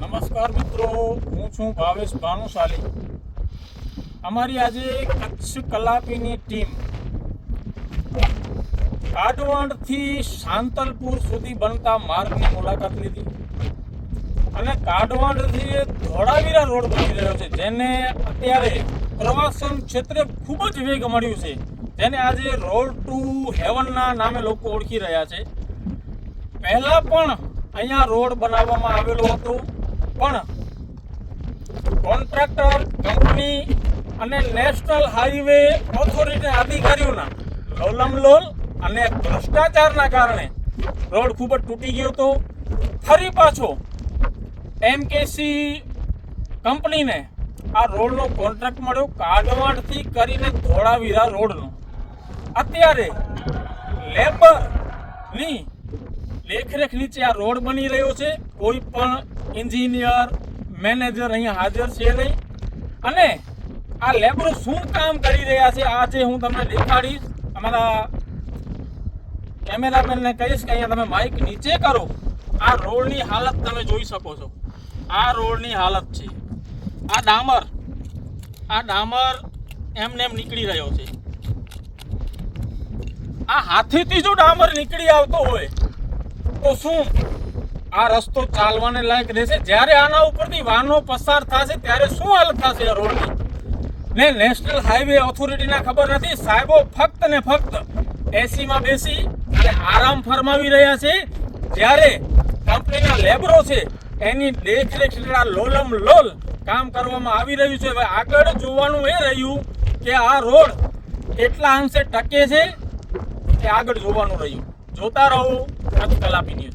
નમસ્કાર મિત્રો, હું છું ભાવેશ ભાનુશાલી. અમારી આજે કચ્છ કલાપીની ટીમ કાઢવણથી સાંતલપુર સુધી બનતા માર્ગની મુલાકાત લીધી અને કાઢવણથી ધોળાવીરા રોડ બની રહ્યો છે, જેને અત્યારે પ્રવાસન ક્ષેત્રે ખૂબ જ વેગ મળ્યું છે, જેને આજે રોડ ટુ હેવનના નામે લોકો ઓળખી રહ્યા છે. પહેલા પણ અહીંયા રોડ બનાવવામાં આવેલો હતો, પણ કોન્ટ્રાક્ટર કંપની અને નેશનલ હાઈવે ઓથોરિટી અધિકારીઓના લોલમલોલ અને ભ્રષ્ટાચારના કારણે રોડ ખૂબ જ તૂટી ગયો હતો. ફરી પાછો એમકેસી કંપનીને આ રોડનો કોન્ટ્રાક્ટ મળ્યો, કાઢવણથી કરીને ધોળાવીરા રોડનો. અત્યારે લેબરની દેખરેખ નીચે આ રોડ બની રહ્યો છે. કોઈ પણ એન્જિનિયર મેનેજર અહીંયા હાજર છે નહીં, અને આ લેબરો શું કામ કરી રહ્યા છે આજે હું તમને દેખાડીશ. અમારા કેમેરામેનને કહીશ કે અહીંયા તમે માઇક નીચે કરો. આ રોડની હાલત તમે જોઈ શકો છો. આ રોડની હાલત છે. આ ડામર એમને એમ નીકળી રહ્યો છે. આ હાથેથી જો ડામર નીકળી આવતો હોય તો શું આ રસ્તો ચાલવાને લાયક રહેશે? જ્યારે આના ઉપરથી વાહનો પસાર થશે ત્યારે શું હાલત થશે આ રોડની? ને નેશનલ હાઈવે ઓથોરિટીને ખબર નથી. સાહેબો ફક્ત ને ફક્ત એસીમાં બેસી અને આરામ ફરમાવી રહ્યા છે, જ્યારે કંપનીના લેબરો છે એની દેખરેખ હેઠળ લોલમ લોલ કામ કરવામાં આવી રહ્યું છે. હવે આગળ જોવાનું એ રહ્યું કે આ રોડ કેટલા અંશે ટકે છે, એ આગળ જોવાનું રહ્યું. જોતા રહો કચ્છ કલાપી ન્યૂઝ.